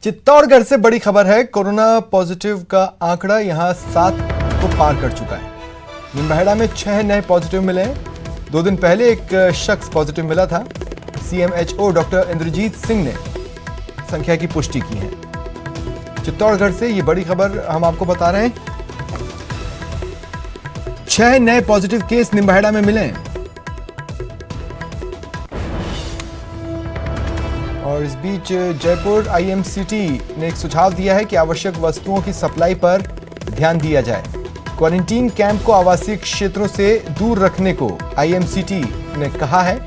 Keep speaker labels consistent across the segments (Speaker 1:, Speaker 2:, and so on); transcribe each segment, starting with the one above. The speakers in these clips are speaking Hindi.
Speaker 1: चित्तौड़गढ़ से बड़ी खबर है। कोरोना पॉजिटिव का आंकड़ा यहां 7 को पार कर चुका है। निम्बाहेड़ा में 6 नए पॉजिटिव मिले हैं। 2 दिन पहले एक शख्स पॉजिटिव मिला था। सीएमएचओ डॉक्टर इंद्रजीत सिंह ने संख्या की पुष्टि की है। चित्तौड़गढ़ से ये बड़ी खबर हम आपको बता रहे हैं। 6 नए पॉजिटिव केस निम्बाहेड़ा में मिले हैं। और इस बीच जयपुर आईएमसीटी ने एक सुझाव दिया है कि आवश्यक वस्तुओं की सप्लाई पर ध्यान दिया जाए। क्वारंटीन कैंप को आवासीय क्षेत्रों से दूर रखने को आईएमसीटी ने कहा है।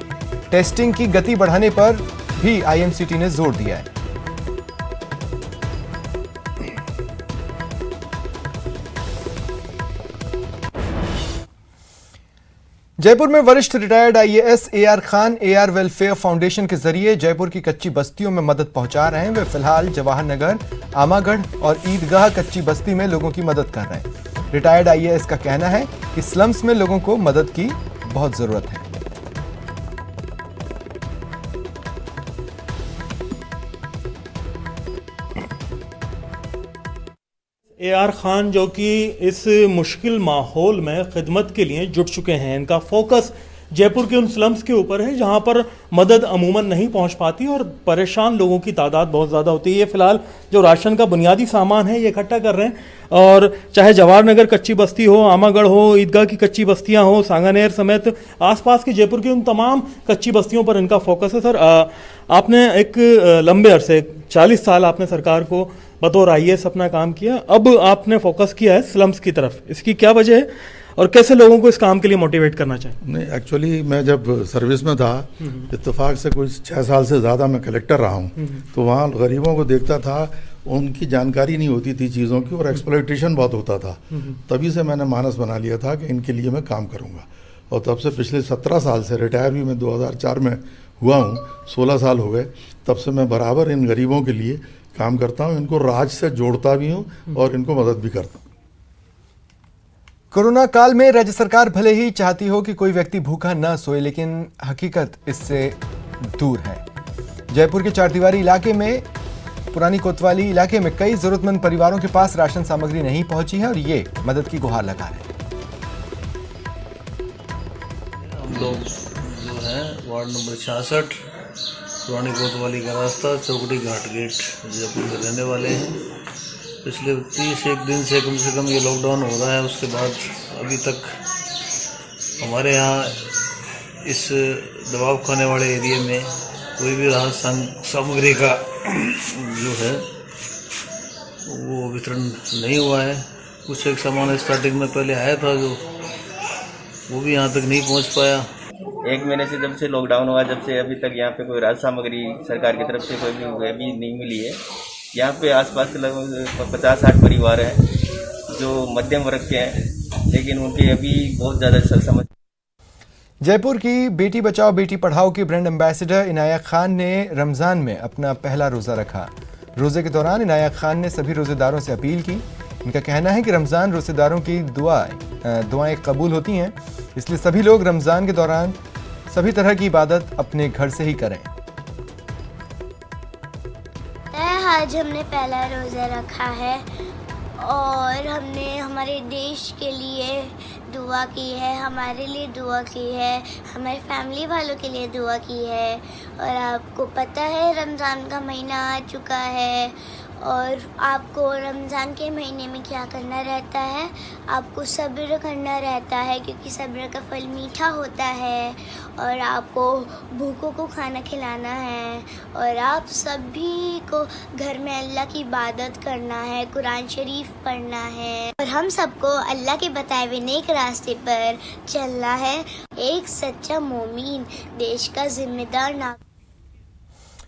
Speaker 1: टेस्टिंग की गति बढ़ाने पर भी आईएमसीटी ने जोर दिया है। जयपुर में वरिष्ठ retired IAS AR Khan AR welfare foundation के जरिए जयपुर की कच्ची बस्तियों में मदद पहुंचा रहे हैं। वे फिलहाल जवाहर नगर, आमागढ़ और ईदगाह कच्ची बस्ती में लोगों की मदद कर रहे हैं। रिटायर्ड आईएएस का कहना है कि स्लम्स में लोगों को मदद की बहुत जरूरत है।
Speaker 2: एआर खान जो कि इस मुश्किल माहौल में खिदमत के लिए जुट चुके हैं। इनका फोकस जयपुर के उन स्लम्स के ऊपर है जहां पर मदद अमूमन नहीं पहुंच पाती और परेशान लोगों की तादाद बहुत ज़्यादा होती है। ये फिलहाल जो राशन का बुनियादी सामान है ये इकट्ठा कर रहे हैं। और चाहे जवाहर नगर कच्ची बस्ती हो, आमागढ़ हो, ईदगाह की कच्ची बस्तियां हो, सांगानेर समेत आसपास के जयपुर की उन तमाम कच्ची बस्तियों पर इनका फोकस है। सर, आपने एक लंबे अरसे 40 साल आपने सरकार को बतौर आईएएस अपना काम किया, अब आपने फोकस किया है स्लम्स की तरफ। इसकी क्या वजह है और कैसे लोगों को इस काम के लिए मोटिवेट करना चाहिए?
Speaker 3: नहीं, एक्चुअली मैं जब सर्विस में था, इत्तेफाक से कुछ 6 साल से ज़्यादा मैं कलेक्टर रहा हूँ, तो वहाँ गरीबों को देखता था, उनकी जानकारी नहीं होती थी चीज़ों की और एक्सप्लॉयटेशन बहुत होता था। तभी से मैंने मानस बना लिया था कि इनके लिए मैं काम करूँगा। और तब से पिछले 17 साल से, रिटायर भी मैं 2004 में हुआ हूँ, 16 साल हो गए, तब से मैं बराबर इन गरीबों के लिए काम करता हूँ। इनको राज से जोड़ता भी हूँ और इनको मदद भी करता हूँ।
Speaker 1: कोरोना काल में राज्य सरकार भले ही चाहती हो कि कोई व्यक्ति भूखा न सोए, लेकिन हकीकत इससे दूर है। जयपुर के चारदीवारी इलाके में, पुरानी कोतवाली इलाके में कई जरूरतमंद परिवारों के पास राशन सामग्री नहीं पहुंची है और ये मदद की गुहार लगा रहे हैं।
Speaker 4: हम लोग जो है वार्ड नंबर 66 पुरानी कोतवाली का रास्ता, चौकड़ी घाट गेट, जयपुर में रहने वाले हैं। पिछले 31 दिन से कम ये लॉकडाउन हो रहा है। उसके बाद अभी तक हमारे यहाँ इस दबाव खाने वाले एरिया में कोई भी राहत सामग्री का जो है वो वितरण नहीं हुआ है। कुछ एक सामान स्टार्टिंग में पहले आया था जो वो भी यहाँ तक नहीं पहुँच पाया।
Speaker 5: 1 महीने से जब से लॉकडाउन हुआ, जब से अभी तक यहाँ पे कोई राहत सामग्री सरकार की तरफ से कोई भी नहीं मिली है। यहाँ पे आसपास के लगभग 50-60 परिवार हैं जो मध्यम वर्ग के हैं, लेकिन उनकी अभी बहुत ज़्यादा समस्या।
Speaker 1: जयपुर की बेटी बचाओ बेटी पढ़ाओ की ब्रांड एम्बेसडर इनाया खान ने रमज़ान में अपना पहला रोज़ा रखा। रोज़े के दौरान इनाया खान ने सभी रोज़ेदारों से अपील की। इनका कहना है कि रमज़ान रोज़ेदारों की दुआएं कबूल होती हैं, इसलिए सभी लोग रमज़ान के दौरान सभी तरह की इबादत अपने घर से ही करें।
Speaker 6: आज हमने पहला रोज़ा रखा है और हमने हमारे देश के लिए दुआ की है, हमारे लिए दुआ की है, हमारे फैमिली वालों के लिए दुआ की है। और आपको पता है रमज़ान का महीना आ चुका है और आपको रमज़ान के महीने में क्या करना रहता है, आपको सब्र करना रहता है, क्योंकि सब्र का फल मीठा होता है। और आपको भूखों को खाना खिलाना है और आप सभी को घर में अल्लाह की इबादत करना है, कुरान शरीफ पढ़ना है और हम सबको अल्लाह के बताए हुए नेक रास्ते पर चलना है। एक सच्चा मोमीन देश का जिम्मेदार नागरिक